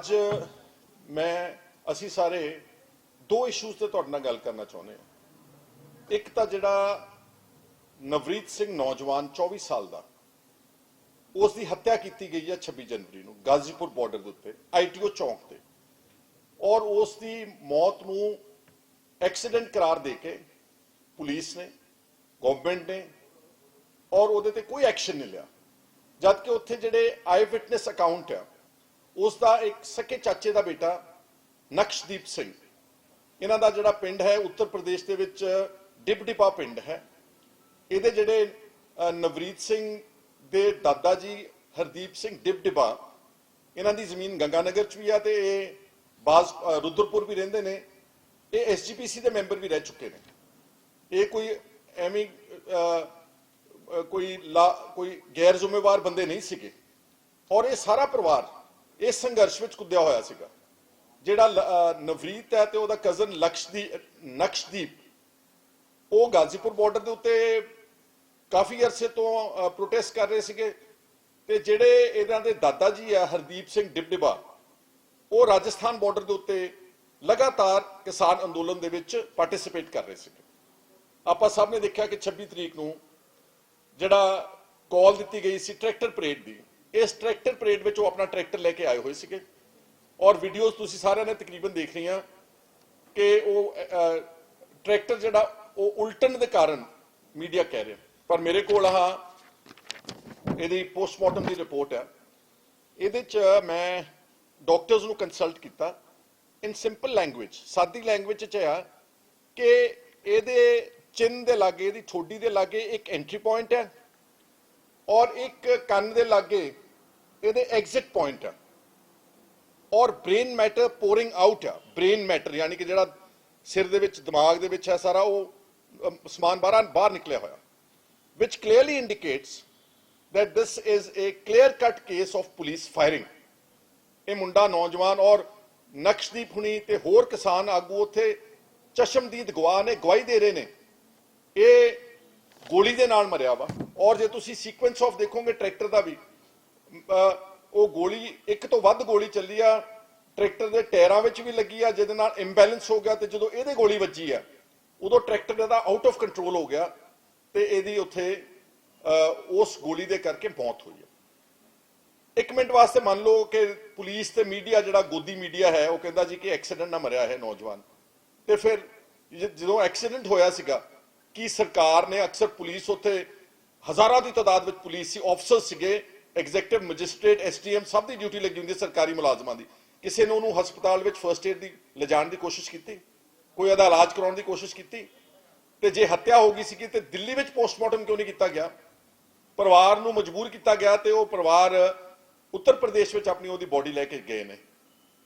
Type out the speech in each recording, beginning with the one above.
ਅੱਜ ਮੈਂ ਅਸੀਂ ਸਾਰੇ दो इशूज़ ते तुहाडे नाल गल करना चाहुंदे हां। एक तां जिहड़ा नवरीत सिंह नौजवान 24 साल का उसकी हत्या की गई है 26 जनवरी को गाजीपुर बॉर्डर के उत्ते ITO चौंक से, और उसकी मौत को एक्सीडेंट करार दे के पुलिस ने गवर्नमेंट ने और वो कोई एक्शन नहीं लिया, जबकि उत्थे जिहड़े आई विटनेस अकाउंट है उसका एक सके चाचे का बेटा नक्शदीप सिंह, इन्हां दा जिहड़ा पिंड है उत्तर प्रदेश के विच डिबडिपा पिंड है। इहदे जिहड़े नवरीत सिंह दे दादा जी हरदीप सिंह डिबडिपा, इन्हां दी जमीन गंगानगर च भी है ते बाज रुद्रपुर भी रहिंदे ने, ये SGPC के मैंबर भी रह चुके हैं। ये कोई एवं कोई गैर जिम्मेवार बंदे नहीं सीगे, और ये सारा परिवार इस संघर्ष में कुद्या होया सीगा। जिहड़ा नवरीत है तो उहदा कजन नक्शदीप वो गाजीपुर बॉर्डर के उत्ते काफ़ी अरसे तो प्रोटेस्ट कर रहे सीगे, ते जिहड़े इन्हां दे दादा जी है हरदीप सिंह डिबडिबा वो राजस्थान बॉर्डर के उत्ते लगातार किसान अंदोलन दे विच पार्टिसिपेट कर रहे सीगे। आपां सब ने देखा कि 26 तरीक नूं जिहड़ा कॉल दी गई सी ट्रैक्टर परेड की, इस ट्रैक्टर परेड में वो अपना ट्रैक्टर लैके आए हुए सीगे, और वीडियोज़ तुसीं सारिआं ने तकरीबन देख रही कि वो ट्रैक्टर जिहड़ा वो उल्टन के कारण मीडिया कह रहे, पर मेरे कोल इहदी पोस्टमार्टम की रिपोर्ट है। इहदे च मैं डॉक्टर्स नूं कंसल्ट किया इन सिंपल लैंग्वेज, सादी लैंग्वेज च है कि इहदे चिन्ह दे लागे, इहदी ठोडी दे लागे एक एंट्री पॉइंट है और एक कन्न दे लागे इहदे एग्जिट पॉइंट है, और ब्रेन मैटर पोरिंग आउट है। ब्रेन मैटर यानी कि जिहड़ा सिर दे विच दिमाग दे विच है सारा वो समान बाहर निकलिया होया, which clearly indicates that this is a clear cut case of police firing. ये मुंडा नौजवान और नक्शदीप हुणी ते होर किसान आगू उत्थे चशमदीद गवाह ने गवाही दे रहे ने, ये गोली दे नाल मरिया वा। और जे तुसीं सीक्वेंस ऑफ देखोगे ट्रैक्टर का भी, वो गोली एक तो वध गोली चली आ, ट्रैक्टर के टायरां विच भी लगी आ, जिहदे नाल इंबैलेंस हो गया, तो जो इहदे गोली वजी है उदों ट्रैक्टर इहदा आउट ऑफ कंट्रोल हो गया, तो इहदी उत्थे उस गोली दे करके मौत हुई है। एक मिनट वास्ते मान लो कि पुलिस ते मीडिया जिहड़ा गोदी मीडिया है वो कहता जी कि एक्सीडेंट ना मरिया है नौजवान, तो फिर जो एक्सीडेंट होया सीगा कि सरकार ने अक्सर पुलिस उत्थे हज़ारां की तादाद में पुलिस सी ऑफिसर सीगे, एग्जैक्टिव मजिस्ट्रेट SDM सब की ड्यूटी लगी होंगी सरकारी मुलाजमान की, किसी ने उन्होंने हस्पताल में फर्स्ट एड की ले जाने की कोशिश की, कोई अदा इलाज कराने की कोशिश की, तो जे हत्या हो गई सी तो दिल्ली में पोस्टमार्टम क्यों नहीं किया गया, परिवार को मजबूर किया गया, तो वह परिवार उत्तर प्रदेश में अपनी वो बॉडी लैके गए ने।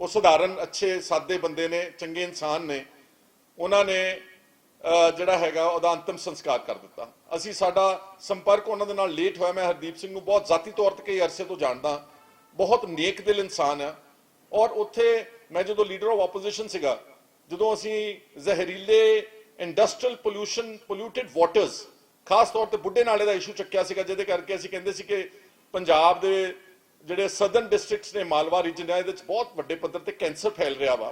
वो सधारण अच्छे सादे बंदे ने, चंगे इंसान ने, उन्होंने जिहड़ा हैगा उहदा अंतिम संस्कार कर दिता। असी साडा संपर्क उन्हां दे नाल लेट होया। मैं हरदीप सिंह नूं बहुत जाती तौर ते कई अरसे तो जानदा, बहुत नेक दिल इंसान है, और उत्थे मैं जो लीडर ऑफ ऑपोजिशन सीगा, जो असी जहरीले इंडस्ट्रीयल पोल्यूटेड वाटर्स खास तौर पर बुढ़े नाले का इशू चुक्या सीगा, जिहदे करके असी कहंदे सी कि पंजाब दे जिहड़े सदर्न डिस्ट्रिक्ट्स ने, मालवा रीजन है, इहदे च बहुत वड्डे पद्धर ते कैंसर फैल रहा वा,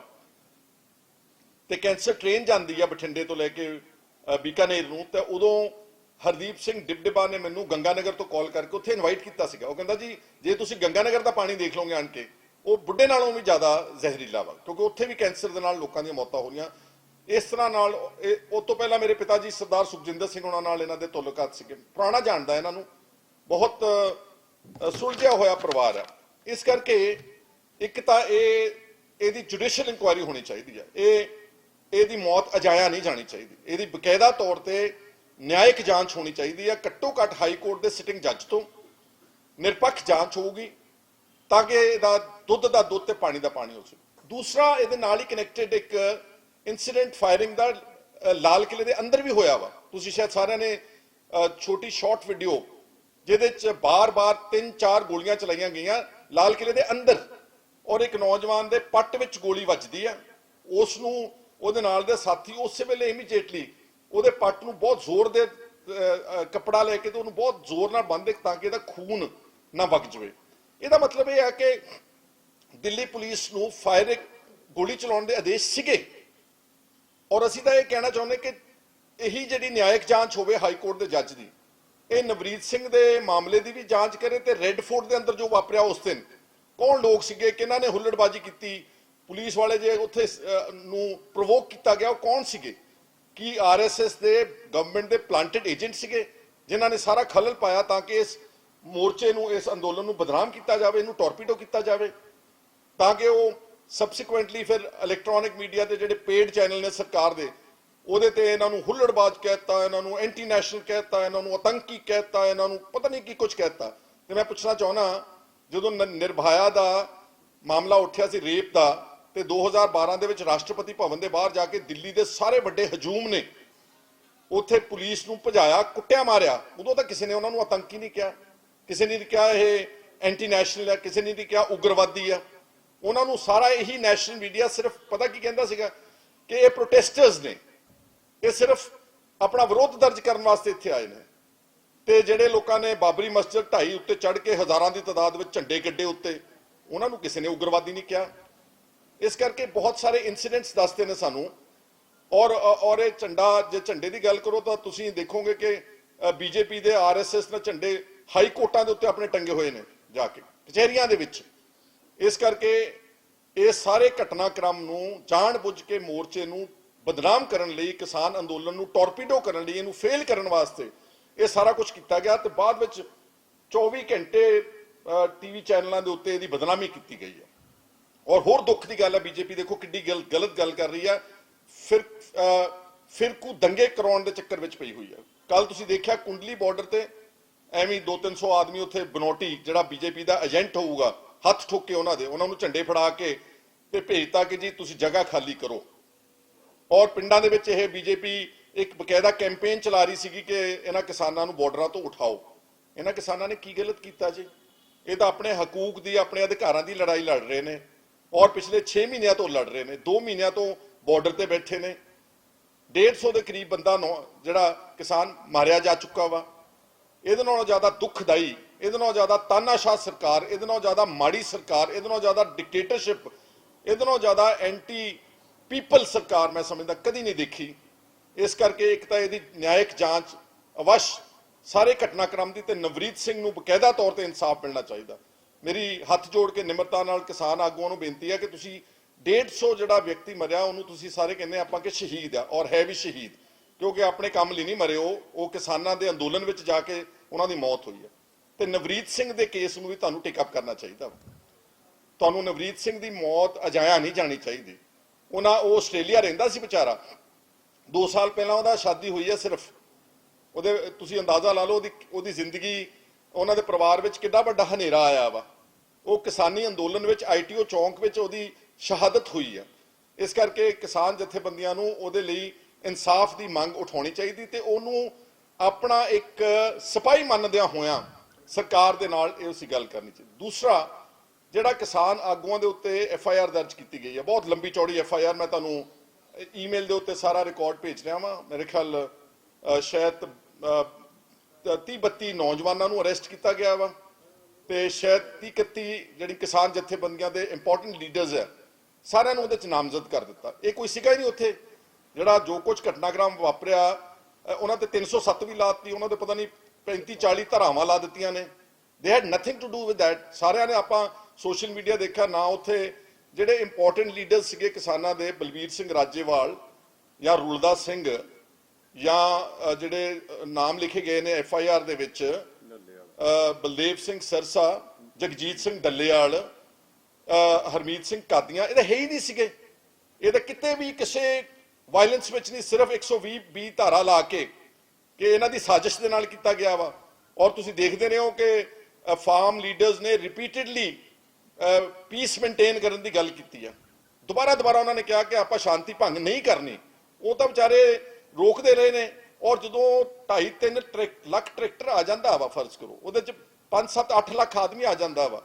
ते कैंसर ट्रेन जाती है बठिंडे तो लैके बीकानेर नूं, ते उदों हरदीप सिंह डिबडिबा ने मैनू गंगानगर तो कॉल करके उत्थे इनवाइट किया सीगा। वो कहंदा जी जे तुसीं गंगानगर का पानी देख लोगे आण के, वो बुढ़े नालों भी ज़्यादा जहरीला वा, क्योंकि उत्थे भी कैंसर दे नाल लोकां दी मौतां हो रही। इस तरह नाल उस तो पहला मेरे पिता जी सरदार सुखजिंदर सिंह उन्हां नाल इन्हां दे ताल्लुकात सीगे, पुराना जानदा इन्हां नूं, बहुत सुलझिया होया परिवार है। इस करके एक तां इहदी जुडिशियल इंक्वायरी होनी चाहिए है, ਇਹਦੀ मौत अजाया नहीं जानी चाहिए, ਇਹਦੀ बकायदा तौर पर न्यायिक जांच होनी चाहिए है। घट्टो घट्ट हाई कोर्ट के सिटिंग जज तो निरपक्ष जांच होगी, ताकि ਇਹਦਾ दुध का दुध ते पानी का पानी हो सके। दूसरा ਇਹਦੇ ਨਾਲ ही कनैक्टेड एक इंसीडेंट फायरिंग का लाल किले के अंदर भी होया वा। तुसीं शायद सारिਆਂ ने छोटी शॉर्ट वीडियो जिहदे च बार बार 3-4 गोलियां चलाईयां गईयां लाल किले के अंदर, और एक नौजवान के पट विच गोली वजदी है, उसनूं ਉਹਦੇ ਨਾਲ ਦੇ ਸਾਥੀ ਉਸੇ ਵੇਲੇ ਇਮੀਡੀਏਟਲੀ ਉਹਦੇ ਪੱਟ ਨੂੰ ਬਹੁਤ ਜ਼ੋਰ ਦੇ कपड़ा लेके तो उन्होंने बहुत जोर ਨਾਲ ਬੰਨ੍ਹਦੇ ताकि ਇਹਦਾ खून ना वग जाए। ਇਹਦਾ मतलब यह है कि ਦਿੱਲੀ ਪੁਲਿਸ ਨੂੰ ਫਾਇਰਿੰਗ ਗੋਲੀ ਚਲਾਉਣ ਦੇ ਆਦੇਸ਼ ਸੀਗੇ। ਔਰ ਅਸੀਂ ਤਾਂ ਇਹ ਕਹਿਣਾ ਚਾਹੁੰਦੇ ਕਿ ਇਹੀ ਜਿਹੜੀ ਨਿਆਇਕ ਜਾਂਚ ਹੋਵੇ ਹਾਈ ਕੋਰਟ ਦੇ ਜੱਜ ਦੀ, ਇਹ ਨਵਰੀਤ ਸਿੰਘ ਦੇ ਮਾਮਲੇ ਦੀ ਵੀ ਜਾਂਚ ਕਰੇ ਤੇ ਰੈੱਡ ਫੋਰਟ ਦੇ ਅੰਦਰ ਜੋ ਵਾਪਰਿਆ ਉਸ ਦਿਨ ਕੌਣ ਲੋਕ ਸੀਗੇ, ਕਿਹਨਾਂ ਨੇ ਹੁੱਲੜਬਾਜ਼ੀ ਕੀਤੀ, ਪੁਲਿਸ ਵਾਲੇ ਜੇ ਉੱਥੇ ਨੂੰ ਪ੍ਰੋਵੋਕ ਕੀਤਾ ਗਿਆ ਉਹ ਕੌਣ ਸੀਗੇ, ਕੀ ਆਰਐਸਐਸ ਦੇ ਗਵਰਨਮੈਂਟ ਦੇ ਪਲਾਂਟਡ ਏਜੰਟ ਸੀਗੇ ਜਿਨ੍ਹਾਂ ਨੇ ਸਾਰਾ ਖਲਲ ਪਾਇਆ ਤਾਂ ਕਿ ਇਸ ਮੋਰਚੇ ਨੂੰ, ਇਸ ਅੰਦੋਲਨ ਨੂੰ ਬਦਨਾਮ ਕੀਤਾ ਜਾਵੇ, ਇਹਨੂੰ ਟੋਰਪੀਡੋ ਕੀਤਾ ਜਾਵੇ, ਤਾਂ ਕਿ ਉਹ ਸਬਸੀਕੁਐਂਟਲੀ ਫਿਰ ਇਲੈਕਟ੍ਰੋਨਿਕ ਮੀਡੀਆ ਤੇ ਜਿਹੜੇ ਪੇਡ ਚੈਨਲ ਨੇ ਸਰਕਾਰ ਦੇ ਉਹਦੇ ਤੇ ਇਹਨਾਂ ਨੂੰ ਹੁੱਲੜਬਾਜ਼ ਕਹਿਤਾ, ਇਹਨਾਂ ਨੂੰ ਐਂਟੀ ਨੈਸ਼ਨਲ ਕਹਿਤਾ, ਇਹਨਾਂ ਨੂੰ ਆਤੰਕੀ ਕਹਿਤਾ, ਇਹਨਾਂ ਨੂੰ ਪਤਾ ਨਹੀਂ ਕੀ ਕੁਝ ਕਹਿਤਾ। ਤੇ ਮੈਂ ਪੁੱਛਣਾ ਚਾਹੁੰਦਾ, ਜਦੋਂ ਨਿਰਭਇਆ ਦਾ ਮਾਮਲਾ ਉੱਠਿਆ ਸੀ ਰੇਪ ਦਾ, ਤੇ 2012 ਦੇ ਵਿੱਚ ਰਾਸ਼ਟਰਪਤੀ ਭਵਨ ਦੇ ਬਾਹਰ ਜਾ ਕੇ ਦਿੱਲੀ ਦੇ ਸਾਰੇ ਵੱਡੇ ਹਜੂਮ ਨੇ ਉੱਥੇ ਪੁਲਿਸ ਨੂੰ ਭਜਾਇਆ, ਕੁੱਟਿਆ, ਮਾਰਿਆ, ਉਦੋਂ ਤਾਂ ਕਿਸੇ ਨੇ ਉਹਨਾਂ ਨੂੰ ਆਤੰਕੀ ਨਹੀਂ ਕਿਹਾ, ਕਿਸੇ ਨੇ ਨਹੀਂ ਕਿਹਾ ਇਹ ਐਂਟੀ ਨੈਸ਼ਨਲ ਹੈ, ਕਿਸੇ ਨੇ ਨਹੀਂ ਕਿਹਾ ਉਗਰਵਾਦੀ ਆ। ਉਹਨਾਂ ਨੂੰ ਸਾਰਾ ਇਹੀ ਨੈਸ਼ਨਲ ਮੀਡੀਆ ਸਿਰਫ ਪਤਾ ਕੀ ਕਹਿੰਦਾ ਸੀਗਾ ਕਿ ਇਹ ਪ੍ਰੋਟੈਸਟਰਸ ਨੇ, ਇਹ ਸਿਰਫ ਆਪਣਾ ਵਿਰੋਧ ਦਰਜ ਕਰਨ ਵਾਸਤੇ ਇੱਥੇ ਆਏ ਨੇ। ਤੇ ਜਿਹੜੇ ਲੋਕਾਂ ਨੇ ਬਾਬਰੀ ਮਸਜਿਦ ਢਾਈ ਉੱਤੇ ਚੜ੍ਹ ਕੇ ਹਜ਼ਾਰਾਂ ਦੀ ਤਾਦਾਦ ਵਿੱਚ ਝੰਡੇ ਗੱਡੇ ਉੱਤੇ, ਉਹਨਾਂ ਨੂੰ ਕਿਸੇ ਨੇ ਉਗਰਵਾਦੀ ਨਹੀਂ ਕਿਹਾ। ਇਸ ਕਰਕੇ ਬਹੁਤ ਸਾਰੇ ਇਨਸੀਡੈਂਟਸ ਦੱਸਦੇ ਨੇ ਸਾਨੂੰ। ਔਰ ਇਹ ਝੰਡੇ ਦੀ ਗੱਲ ਕਰੋ ਤਾਂ ਤੁਸੀਂ ਦੇਖੋਗੇ ਕਿ ਬੀਜੇਪੀ ਦੇ ਆਰਐਸਐਸ ਨੇ ਝੰਡੇ ਹਾਈ ਕੋਰਟਾਂ ਦੇ ਉੱਤੇ ਆਪਣੇ ਟੰਗੇ ਹੋਏ ਨੇ ਜਾ ਕੇ ਕਚਹਿਰੀਆਂ ਦੇ ਵਿੱਚ। ਇਸ ਕਰਕੇ ਇਹ ਸਾਰੇ ਘਟਨਾਕ੍ਰਮ ਨੂੰ ਜਾਣ-ਬੁੱਝ ਕੇ ਮੋਰਚੇ ਨੂੰ ਬਦਨਾਮ ਕਰਨ ਲਈ, ਕਿਸਾਨ ਅੰਦੋਲਨ ਨੂੰ ਟੋਰਪੀਡੋ ਕਰਨ ਲਈ, ਇਹਨੂੰ ਫੇਲ ਕਰਨ ਵਾਸਤੇ ਇਹ ਸਾਰਾ ਕੁਝ ਕੀਤਾ ਗਿਆ। ਤੇ ਬਾਅਦ ਵਿੱਚ 24 ਘੰਟੇ ਟੀਵੀ ਚੈਨਲਾਂ ਦੇ ਉੱਤੇ ਇਹਦੀ ਬਦਨਾਮੀ ਕੀਤੀ ਗਈ ਹੈ। ਔਰ ਹੋਰ ਦੁੱਖ ਦੀ ਗੱਲ ਹੈ, ਬੀਜੇਪੀ ਦੇਖੋ ਕਿੱਡੀ ਗਲਤ ਗੱਲ ਕਰ ਰਹੀ ਹੈ, ਫਿਰਕੂ ਦੰਗੇ ਕਰਾਉਣ ਦੇ ਚੱਕਰ ਵਿੱਚ ਪਈ ਹੋਈ ਹੈ। ਕੱਲ ਤੁਸੀਂ ਦੇਖਿਆ ਕੁੰਡਲੀ ਬਾਰਡਰ ਤੇ ਐਵੇਂ 200-300 ਆਦਮੀ ਉੱਥੇ ਬਨੋਟੀ ਜਿਹੜਾ ਬੀਜੇਪੀ ਦਾ ਏਜੰਟ ਹੋਊਗਾ, ਹੱਥ ਠੋਕ ਕੇ ਉਹਨਾਂ ਨੂੰ ਝੰਡੇ ਫੜਾ ਕੇ ਤੇ ਭੇਜਤਾ ਕਿ ਜੀ ਤੁਸੀਂ ਜਗ੍ਹਾ ਖਾਲੀ ਕਰੋ। ਔਰ ਪਿੰਡਾਂ ਦੇ ਵਿੱਚ ਇਹ ਬੀਜੇਪੀ ਇੱਕ ਬਕਾਇਦਾ ਕੈਂਪੇਨ ਚਲਾ ਰਹੀ ਸੀਗੀ ਕਿ ਇਹਨਾਂ ਕਿਸਾਨਾਂ ਨੂੰ ਬਾਰਡਰਾਂ ਤੋਂ ਉਠਾਓ। ਇਹਨਾਂ ਕਿਸਾਨਾਂ ਨੇ ਕੀ ਗਲਤ ਕੀਤਾ ਜੀ? ਇਹ ਤਾਂ ਆਪਣੇ ਹਕੂਕ ਦੀ, ਆਪਣੇ ਅਧਿਕਾਰਾਂ ਦੀ ਲੜਾਈ ਲੜ ਰਹੇ ਨੇ ਔਰ ਪਿਛਲੇ 6 ਮਹੀਨਿਆਂ ਤੋਂ ਲੜ ਰਹੇ ਨੇ। 2 ਮਹੀਨਿਆਂ ਤੋਂ ਬਾਰਡਰ ਤੇ ਬੈਠੇ ਨੇ। 150 ਦੇ ਕਰੀਬ ਬੰਦਾ ਜਿਹੜਾ ਕਿਸਾਨ ਮਾਰਿਆ ਜਾ ਚੁੱਕਾ ਵਾ। ਇਹਦੇ ਨਾਲੋਂ ਜ਼ਿਆਦਾ ਦੁੱਖਦਾਈ, ਇਹਦੇ ਨਾਲੋਂ ਜ਼ਿਆਦਾ ਤਾਨਾਸ਼ਾਹ ਸਰਕਾਰ, ਇਹਦੇ ਨਾਲੋਂ ਜ਼ਿਆਦਾ ਮਾੜੀ ਸਰਕਾਰ, ਇਹਦੇ ਨਾਲੋਂ ਜ਼ਿਆਦਾ ਡਿਕਟੇਟਰਸ਼ਿਪ, ਇਹਦੇ ਨਾਲੋਂ ਜ਼ਿਆਦਾ ਐਂਟੀ ਪੀਪਲ ਸਰਕਾਰ ਮੈਂ ਸਮਝਦਾ ਕਦੀ ਨਹੀਂ ਦੇਖੀ। ਇਸ ਕਰਕੇ ਇੱਕ ਤਾਂ ਇਹਦੀ ਨਿਆਇਕ ਜਾਂਚ ਅਵਸ਼ ਸਾਰੇ ਘਟਨਾਕ੍ਰਮ ਦੀ, ਤੇ ਨਵਰੀਤ ਸਿੰਘ ਨੂੰ ਬਕਾਇਦਾ ਤੌਰ ਤੇ ਇਨਸਾਫ ਮਿਲਣਾ ਚਾਹੀਦਾ। ਮੇਰੀ ਹੱਥ ਜੋੜ ਕੇ ਨਿਮਰਤਾ ਨਾਲ ਕਿਸਾਨ ਆਗੂਆਂ ਨੂੰ ਬੇਨਤੀ ਹੈ ਕਿ ਤੁਸੀਂ 150 ਜਿਹੜਾ ਵਿਅਕਤੀ ਮਰਿਆ ਉਹਨੂੰ ਤੁਸੀਂ ਸਾਰੇ ਕਹਿੰਦੇ ਆਪਾਂ ਕਿ ਸ਼ਹੀਦ ਆ, ਔਰ ਹੈ ਵੀ ਸ਼ਹੀਦ, ਕਿਉਂਕਿ ਆਪਣੇ ਕੰਮ ਲਈ ਨਹੀਂ ਮਰੇ, ਉਹ ਕਿਸਾਨਾਂ ਦੇ ਅੰਦੋਲਨ ਵਿੱਚ ਜਾ ਕੇ ਉਹਨਾਂ ਦੀ ਮੌਤ ਹੋਈ ਹੈ। ਤੇ ਨਵਰੀਤ ਸਿੰਘ ਦੇ ਕੇਸ ਨੂੰ ਵੀ ਤੁਹਾਨੂੰ ਟੇਕ ਅਪ ਕਰਨਾ ਚਾਹੀਦਾ। ਤੁਹਾਨੂੰ ਨਵਰੀਤ ਸਿੰਘ ਦੀ ਮੌਤ ਅਜਾਇਆ ਨਹੀਂ ਜਾਣੀ ਚਾਹੀਦੀ। ਉਹ ਆਸਟ੍ਰੇਲੀਆ ਰਹਿੰਦਾ ਸੀ ਵਿਚਾਰਾ, 2 ਸਾਲ ਪਹਿਲਾਂ ਉਹਦਾ ਸ਼ਾਦੀ ਹੋਈ ਹੈ ਸਿਰਫ। ਉਹਦੇ ਤੁਸੀਂ ਅੰਦਾਜ਼ਾ ਲਾ ਲਓ ਉਹਦੀ ਜ਼ਿੰਦਗੀ, ਉਹਨਾਂ ਦੇ ਪਰਿਵਾਰ ਵਿੱਚ ਕਿੰਨਾ ਵੱਡਾ ਹਨੇਰਾ ਆਇਆ ਵਾ। ਉਹ ਕਿਸਾਨੀ ਅੰਦੋਲਨ ਵਿੱਚ ITO ਚੌਂਕ ਵਿੱਚ ਉਹਦੀ ਸ਼ਹਾਦਤ ਹੋਈ ਹੈ। ਇਸ ਕਰਕੇ ਕਿਸਾਨ ਜਥੇਬੰਦੀਆਂ ਨੂੰ ਉਹਦੇ ਲਈ ਇਨਸਾਫ ਦੀ ਮੰਗ ਉਠਾਉਣੀ ਚਾਹੀਦੀ ਤੇ ਉਹਨੂੰ ਆਪਣਾ ਇੱਕ ਸਿਪਾਹੀ ਮੰਨਦਿਆਂ ਹੋਇਆਂ ਸਰਕਾਰ ਦੇ ਨਾਲ ਇਹ ਉਸੀ ਗੱਲ ਕਰਨੀ ਚਾਹੀਦੀ। ਦੂਸਰਾ, ਜਿਹੜਾ ਕਿਸਾਨ ਆਗੂਆਂ ਦੇ ਉੱਤੇ FIR ਦਰਜ ਕੀਤੀ ਗਈ ਹੈ, ਬਹੁਤ ਲੰਬੀ ਚੌੜੀ FIR, ਮੈਂ ਤੁਹਾਨੂੰ ਈਮੇਲ ਦੇ ਉੱਤੇ ਸਾਰਾ ਰਿਕਾਰਡ ਭੇਜ ਰਿਹਾ ਵਾਂ। ਮੇਰੇ ਖਿਆਲ ਸ਼ਾਇਦ 30-32 ਨੌਜਵਾਨਾਂ ਨੂੰ ਅਰੈਸਟ ਕੀਤਾ ਗਿਆ ਵਾ ਤੇ ਸ਼ਾਇਦ 30-31 ਜਿਹੜੀ ਕਿਸਾਨ ਜਥੇਬੰਦੀਆਂ ਦੇ ਇੰਪੋਰਟੈਂਟ ਲੀਡਰਸ ਹੈ ਸਾਰਿਆਂ ਨੂੰ ਉਹਦੇ ਚ ਨਾਮਜ਼ਦ ਕਰ ਦਿੱਤਾ। ਇਹ ਕੋਈ ਸੀਗਾ ਹੀ ਨਹੀਂ ਉੱਥੇ। ਜਿਹੜਾ ਜੋ ਕੁਝ ਘਟਨਾਕ੍ਰਮ ਵਾਪਰਿਆ, ਉਹਨਾਂ ਤੇ 307 ਵੀ ਲਾਤੀ, ਉਹਨਾਂ ਦੇ ਪਤਾ ਨਹੀਂ 35-40 ਧਾਰਾਵਾਂ ਲਾ ਦਿੱਤੀਆਂ ਨੇ। They had nothing to do with that. ਸਾਰਿਆਂ ਨੇ ਆਪਾਂ ਸੋਸ਼ਲ ਮੀਡੀਆ ਦੇਖਿਆ ਨਾ, ਉੱਥੇ ਜਿਹੜੇ ਇੰਪੋਰਟੈਂਟ ਲੀਡਰ ਸੀਗੇ ਕਿਸਾਨਾਂ ਦੇ, ਬਲਬੀਰ ਸਿੰਘ ਰਾਜੇਵਾਲ ਜਾਂ ਰੁਲਦਾ ਸਿੰਘ, ਜਾਂ ਜਿਹੜੇ ਨਾਮ ਲਿਖੇ ਗਏ ਨੇ FIR ਦੇ ਵਿੱਚ, ਬਲਦੇਵ ਸਿੰਘ ਸਰਸਾ, ਜਗਜੀਤ ਸਿੰਘ ਡੱਲੇਵਾਲ, ਹਰਮੀਤ ਸਿੰਘ ਕਾਦੀਆਂ, ਇਹ ਤਾਂ ਹੈ ਹੀ ਨਹੀਂ ਸੀਗੇ। ਇਹ ਤਾਂ ਕਿਤੇ ਵੀ ਕਿਸੇ ਵਾਇਲੈਂਸ ਵਿੱਚ ਨਹੀਂ, ਸਿਰਫ 120 ਧਾਰਾ ਲਾ ਕੇ ਕਿ ਇਹਨਾਂ ਦੀ ਸਾਜ਼ਿਸ਼ ਦੇ ਨਾਲ ਕੀਤਾ ਗਿਆ ਵਾ। ਔਰ ਤੁਸੀਂ ਦੇਖਦੇ ਰਹੇ ਹੋ ਕਿ ਫਾਰਮ ਲੀਡਰਸ ਨੇ ਰਿਪੀਟਡਲੀ ਪੀਸ ਮੇਨਟੇਨ ਕਰਨ ਦੀ ਗੱਲ ਕੀਤੀ ਆ। ਦੁਬਾਰਾ ਉਹਨਾਂ ਨੇ ਕਿਹਾ ਕਿ ਆਪਾਂ ਸ਼ਾਂਤੀ ਭੰਗ ਨਹੀਂ ਕਰਨੀ। ਉਹ ਤਾਂ ਵਿਚਾਰੇ ਰੋਕਦੇ ਰਹੇ ਨੇ। ਔਰ ਜਦੋਂ 2.5-3 ਲੱਖ ਟਰੈਕਟਰ ਆ ਜਾਂਦਾ ਵਾ, ਫਰਜ਼ ਕਰੋ ਉਹਦੇ ਚ 5-7-8 ਲੱਖ ਆਦਮੀ ਆ ਜਾਂਦਾ ਵਾ,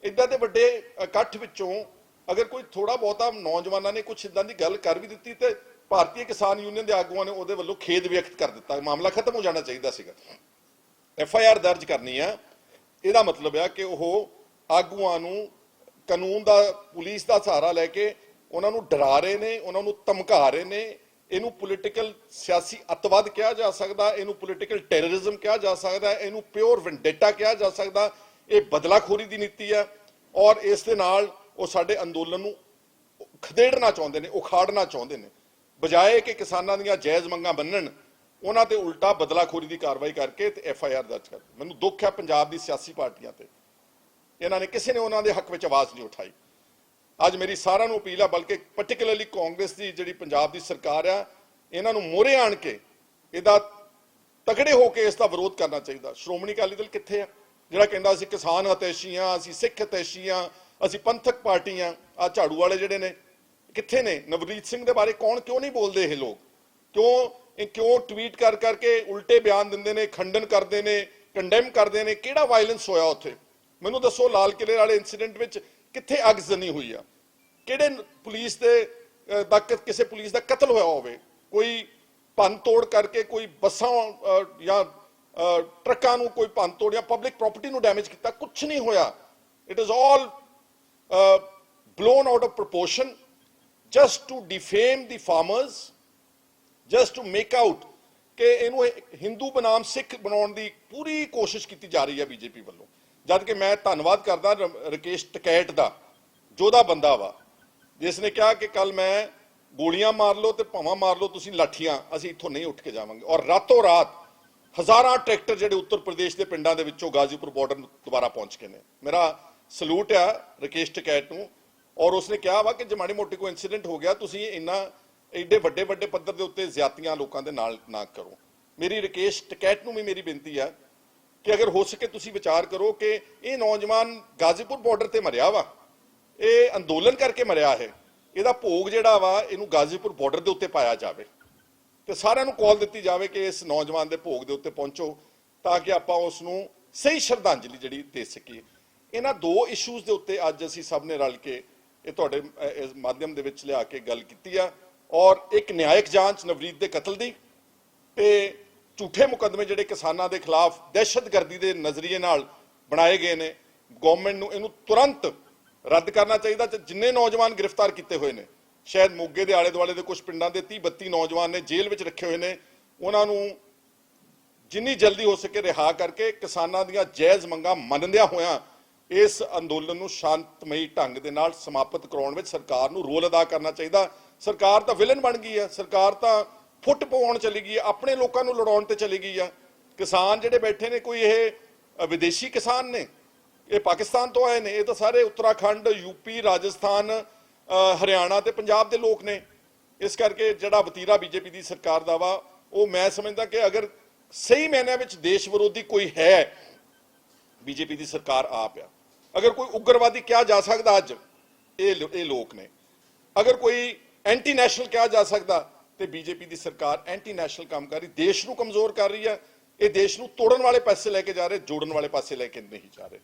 ਇੱਦਾਂ ਦੇ ਵੱਡੇ ਇਕੱਠ ਵਿੱਚੋਂ ਅਗਰ ਕੋਈ ਥੋੜਾ ਬਹੁਤਾ ਨੌਜਵਾਨਾਂ ਨੇ ਕੁਛ ਇਦਾਂ ਦੀ ਗੱਲ ਕਰ ਵੀ ਦਿੱਤੀ ਤੇ ਭਾਰਤੀ ਕਿਸਾਨ ਯੂਨੀਅਨ ਦੇ ਆਗੂਆਂ ਨੇ ਉਹਦੇ ਵੱਲੋਂ ਖੇਦ ਵਿਅਕਤ ਕਰ ਦਿੱਤਾ। ਮਾਮਲਾ ਖਤਮ ਹੋ ਜਾਣਾ ਚਾਹੀਦਾ ਸੀਗਾ। FIR ਦਰਜ ਕਰਨੀ ਆ, ਇਹਦਾ ਮਤਲਬ ਆ ਕਿ ਉਹ ਆਗੂਆਂ ਨੂੰ ਕਾਨੂੰਨ ਦਾ ਪੁਲਿਸ ਦਾ ਸਹਾਰਾ ਲੈ ਕੇ ਉਹਨਾਂ ਨੂੰ ਡਰਾ ਰਹੇ ਨੇ, ਉਹਨਾਂ ਨੂੰ ਧਮਕਾ ਰਹੇ ਨੇ। ਇਹਨੂੰ ਪੋਲੀਟੀਕਲ ਸਿਆਸੀ ਅੱਤਵਾਦ ਕਿਹਾ ਜਾ ਸਕਦਾ, ਇਹਨੂੰ ਪੋਲੀਟੀਕਲ ਟੈਰਰਿਜ਼ਮ ਕਿਹਾ ਜਾ ਸਕਦਾ, ਇਹਨੂੰ ਪਿਓਰ ਵੈਂਡੇਟਾ ਕਿਹਾ ਜਾ ਸਕਦਾ। ਇਹ ਬਦਲਾਖੋਰੀ ਦੀ ਨੀਤੀ ਹੈ ਔਰ ਇਸ ਦੇ ਨਾਲ ਉਹ ਸਾਡੇ ਅੰਦੋਲਨ ਨੂੰ ਖਦੇੜਨਾ ਚਾਹੁੰਦੇ ਨੇ, ਉਖਾੜਨਾ ਚਾਹੁੰਦੇ ਨੇ। ਬਜਾਏ ਕਿ ਕਿਸਾਨਾਂ ਦੀਆਂ ਜਾਇਜ਼ ਮੰਗਾਂ ਮੰਨਣ, ਉਹਨਾਂ ਤੇ ਉਲਟਾ ਬਦਲਾਖੋਰੀ ਦੀ ਕਾਰਵਾਈ ਕਰਕੇ ਤੇ FIR ਦਰਜ ਕਰ। ਮੈਨੂੰ ਦੁੱਖ ਹੈ ਪੰਜਾਬ ਦੀ ਸਿਆਸੀ ਪਾਰਟੀਆਂ ਤੇ, ਇਹਨਾਂ ਨੇ ਕਿਸੇ ਨੇ ਉਹਨਾਂ ਦੇ ਹੱਕ ਵਿੱਚ ਆਵਾਜ਼ ਨਹੀਂ ਉਠਾਈ। ਅੱਜ ਮੇਰੀ ਸਾਰਿਆਂ ਨੂੰ ਅਪੀਲ ਹੈ, ਬਲਕਿ ਪਾਰਟਿਕੂਲਰਲੀ ਕਾਂਗਰਸ ਦੀ ਜਿਹੜੀ ਪੰਜਾਬ ਦੀ ਸਰਕਾਰ ਆ, ਇਹਨਾਂ ਨੂੰ ਮੋਹਰੇ ਆਣ ਕੇ ਇਹਦਾ ਤਗੜੇ ਹੋ ਕੇ ਇਸ ਦਾ ਵਿਰੋਧ ਕਰਨਾ ਚਾਹੀਦਾ। ਸ਼੍ਰੋਮਣੀ ਅਕਾਲੀ ਦਲ ਕਿੱਥੇ ਆ ਜਿਹੜਾ ਕਹਿੰਦਾ ਅਸੀਂ ਕਿਸਾਨ ਹਿਤੈਸ਼ੀ ਹਾਂ, ਅਸੀਂ ਸਿੱਖ ਹਿਤੈਸ਼ੀ ਹਾਂ, ਅਸੀਂ ਪੰਥਕ ਪਾਰਟੀ ਹਾਂ? ਆ ਝਾੜੂ ਵਾਲੇ ਜਿਹੜੇ ਨੇ ਕਿੱਥੇ ਨੇ? ਨਵਰੀਤ ਸਿੰਘ ਦੇ ਬਾਰੇ ਕਿਉਂ ਨਹੀਂ ਬੋਲਦੇ ਇਹ ਲੋਕ? ਕਿਉਂ ਟਵੀਟ ਕਰ ਕਰਕੇ ਉਲਟੇ ਬਿਆਨ ਦਿੰਦੇ ਨੇ, ਖੰਡਨ ਕਰਦੇ ਨੇ, ਕੰਡੈਮ ਕਰਦੇ ਨੇ? ਕਿਹੜਾ ਵਾਇਲੈਂਸ ਹੋਇਆ ਉੱਥੇ? ਮੈਨੂੰ ਦੱਸੋ। ਲਾਲ ਕਿਲੇ ਵਾਲੇ ਇਨਸੀਡੈਂਟ ਵਿੱਚ ਕਿੱਥੇ ਅਗਜ਼ਨੀ ਹੋਈ ਆ? ਕਿਹੜੇ ਪੁਲਿਸ ਦੇ ਕਿਸੇ ਪੁਲਿਸ ਦਾ ਕਤਲ ਹੋਇਆ ਹੋਵੇ? ਕੋਈ ਭੰਨ ਤੋੜ ਕਰਕੇ ਕੋਈ ਬੱਸਾਂ ਜਾਂ ਟਰੱਕਾਂ ਨੂੰ ਕੋਈ ਭੰਨ ਤੋੜ ਜਾਂ ਪਬਲਿਕ ਪ੍ਰਾਪਰਟੀ ਨੂੰ ਡੈਮੇਜ ਕੀਤਾ? ਕੁਛ ਨਹੀਂ ਹੋਇਆ। It is all blown out of proportion just to defame the farmers, just to make out ਕਿ ਇਹਨੂੰ ਹਿੰਦੂ ਬਨਾਮ ਸਿੱਖ ਬਣਾਉਣ ਦੀ ਪੂਰੀ ਕੋਸ਼ਿਸ਼ ਕੀਤੀ ਜਾ ਰਹੀ ਹੈ ਬੀਜੇਪੀ ਵੱਲੋਂ। ਜਦ ਕਿ ਮੈਂ ਧੰਨਵਾਦ ਕਰਦਾ ਰਕੇਸ਼ ਟਕੈਤ ਦਾ, ਜੋਧਾ ਬੰਦਾ ਵਾ, ਜਿਸ ਨੇ ਕਿਹਾ ਕਿ ਕੱਲ ਮੈਂ ਗੋਲੀਆਂ ਮਾਰ ਲਓ ਤੇ ਭਾਵਾਂ ਮਾਰ ਲਓ ਤੁਸੀਂ ਲਾਠੀਆਂ, ਅਸੀਂ ਇੱਥੋਂ ਨਹੀਂ ਉੱਠ ਕੇ ਜਾਵਾਂਗੇ। ਔਰ ਰਾਤੋਂ ਰਾਤ ਹਜ਼ਾਰਾਂ ਟਰੈਕਟਰ ਜਿਹੜੇ ਉੱਤਰ ਪ੍ਰਦੇਸ਼ ਦੇ ਪਿੰਡਾਂ ਦੇ ਵਿੱਚੋਂ ਗਾਜ਼ੀਪੁਰ ਬਾਰਡਰ ਨੂੰ ਦੁਬਾਰਾ ਪਹੁੰਚ ਗਏ ਨੇ। ਮੇਰਾ ਸਲੂਟ ਆ ਰਕੇਸ਼ ਟਕੈਤ ਨੂੰ। ਔਰ ਉਸਨੇ ਕਿਹਾ ਵਾ ਕਿ ਜੇ ਮਾੜੀ ਮੋਟੀ ਕੋਈ ਇਨਸੀਡੈਂਟ ਹੋ ਗਿਆ, ਤੁਸੀਂ ਐਡੇ ਵੱਡੇ ਪੱਧਰ ਦੇ ਉੱਤੇ ਜ਼ਿਆਦਤੀਆਂ ਲੋਕਾਂ ਦੇ ਨਾਲ ਨਾ ਕਰੋ। ਮੇਰੀ ਰਕੇਸ਼ ਟਕੈਤ ਨੂੰ ਵੀ ਮੇਰੀ ਬੇਨਤੀ ਹੈ ਕਿ ਅਗਰ ਹੋ ਸਕੇ ਤੁਸੀਂ ਵਿਚਾਰ ਕਰੋ ਕਿ ਇਹ ਨੌਜਵਾਨ ਗਾਜ਼ੀਪੁਰ ਬਾਰਡਰ ਤੇ ਮਰਿਆ ਵਾ, ਇਹ ਅੰਦੋਲਨ ਕਰਕੇ ਮਰਿਆ ਹੈ। ਇਹਦਾ ਭੋਗ ਜਿਹੜਾ ਵਾ ਇਹਨੂੰ ਗਾਜ਼ੀਪੁਰ ਬਾਰਡਰ ਦੇ ਉੱਤੇ ਪਾਇਆ ਜਾਵੇ ਤੇ ਸਾਰਿਆਂ ਨੂੰ ਕਾਲ ਦਿੱਤੀ ਜਾਵੇ ਕਿ ਇਸ ਨੌਜਵਾਨ ਦੇ ਭੋਗ ਦੇ ਉੱਤੇ ਪਹੁੰਚੋ ਤਾਂ ਕਿ ਆਪਾਂ ਉਸ ਨੂੰ ਸਹੀ ਸ਼ਰਧਾਂਜਲੀ ਜਿਹੜੀ ਦੇ ਸਕੀਏ। ਇਹਨਾਂ ਦੋ ਇਸ਼ੂਜ਼ ਦੇ ਉੱਤੇ ਅੱਜ ਅਸੀਂ ਸਭ ਨੇ ਰਲ ਕੇ ਇਹ ਤੁਹਾਡੇ ਇਸ ਮਾਧਿਅਮ ਦੇ ਵਿੱਚ ਲਿਆ ਕੇ ਗੱਲ ਕੀਤੀ ਆ। ਔਰ ਇੱਕ ਨਿਆਇਕ ਜਾਂਚ ਨਵਰੀਤ ਦੇ ਕਤਲ ਦੀ ਤੇ ਝੂਠੇ ਮੁਕੱਦਮੇ ਜਿਹੜੇ ਕਿਸਾਨਾਂ ਦੇ ਖਿਲਾਫ ਦਹਿਸ਼ਤਗਰਦੀ ਦੇ ਨਜ਼ਰੀਏ ਨਾਲ ਬਣਾਏ ਗਏ ਨੇ, ਗਵਰਨਮੈਂਟ ਨੂੰ ਇਹਨੂੰ ਤੁਰੰਤ ਰੱਦ ਕਰਨਾ ਚਾਹੀਦਾ। ਤੇ ਜਿੰਨੇ ਨੌਜਵਾਨ ਗ੍ਰਿਫਤਾਰ ਕੀਤੇ ਹੋਏ ਨੇ, ਸ਼ਾਇਦ ਮੋਗੇ ਦੇ ਆਲੇ ਦੁਆਲੇ ਦੇ ਕੁਝ ਪਿੰਡਾਂ ਦੇ 30-32 ਨੌਜਵਾਨ ਨੇ ਜੇਲ੍ਹ ਵਿੱਚ ਰੱਖੇ ਹੋਏ ਨੇ, ਉਹਨਾਂ ਨੂੰ ਜਿੰਨੀ ਜਲਦੀ ਹੋ ਸਕੇ ਰਿਹਾ ਕਰਕੇ ਕਿਸਾਨਾਂ ਦੀਆਂ ਜਾਇਜ਼ ਮੰਗਾਂ ਮੰਨਦਿਆਂ ਹੋਇਆਂ ਇਸ ਅੰਦੋਲਨ ਨੂੰ ਸ਼ਾਂਤਮਈ ਢੰਗ ਦੇ ਨਾਲ ਸਮਾਪਤ ਕਰਾਉਣ ਵਿੱਚ ਸਰਕਾਰ ਨੂੰ ਰੋਲ ਅਦਾ ਕਰਨਾ ਚਾਹੀਦਾ। ਸਰਕਾਰ ਤਾਂ ਵਿਲਨ ਬਣ ਗਈ ਹੈ, ਸਰਕਾਰ ਤਾਂ ਫੁੱਟ ਪਵਾਉਣ ਚਲੀ ਗਈ ਹੈ, ਆਪਣੇ ਲੋਕਾਂ ਨੂੰ ਲੜਾਉਣ ਤੇ ਚਲੀ ਗਈ ਆ। ਕਿਸਾਨ ਜਿਹੜੇ ਬੈਠੇ ਨੇ, ਕੋਈ ਇਹ ਵਿਦੇਸ਼ੀ ਕਿਸਾਨ ਨੇ, ਇਹ ਪਾਕਿਸਤਾਨ ਤੋਂ ਆਏ ਨੇ? ਇਹ ਤਾਂ ਸਾਰੇ ਉੱਤਰਾਖੰਡ, ਯੂਪੀ, ਰਾਜਸਥਾਨ, ਹਰਿਆਣਾ ਤੇ ਪੰਜਾਬ ਦੇ ਲੋਕ ਨੇ। ਇਸ ਕਰਕੇ ਜਿਹੜਾ ਵਤੀਰਾ ਬੀਜੇਪੀ ਦੀ ਸਰਕਾਰ ਦਾ ਵਾ, ਉਹ ਮੈਂ ਸਮਝਦਾ ਕਿ ਅਗਰ ਸਹੀ ਮਾਇਨਿਆਂ ਵਿੱਚ ਦੇਸ਼ ਵਿਰੋਧੀ ਕੋਈ ਹੈ, ਬੀਜੇਪੀ ਦੀ ਸਰਕਾਰ ਆਪ ਆ। ਅਗਰ ਕੋਈ ਉਗਰਵਾਦੀ ਕਿਹਾ ਜਾ ਸਕਦਾ ਅੱਜ, ਇਹ ਲੋਕ ਨੇ। ਅਗਰ ਕੋਈ ਐਂਟੀ ਨੈਸ਼ਨਲ ਕਿਹਾ ਜਾ ਸਕਦਾ ਤੇ ਬੀਜੇਪੀ ਦੀ ਸਰਕਾਰ ਐਂਟੀ ਨੈਸ਼ਨਲ ਕੰਮ ਕਰ ਰਹੀ, ਦੇਸ਼ ਨੂੰ ਕਮਜ਼ੋਰ ਕਰ ਰਹੀ ਹੈ। ਇਹ ਦੇਸ਼ ਨੂੰ ਤੋੜਨ ਵਾਲੇ ਪਾਸੇ ਲੈ ਕੇ ਜਾ ਰਹੇ, ਜੋੜਨ ਵਾਲੇ ਪਾਸੇ ਲੈ ਕੇ ਨਹੀਂ ਜਾ ਰਹੇ।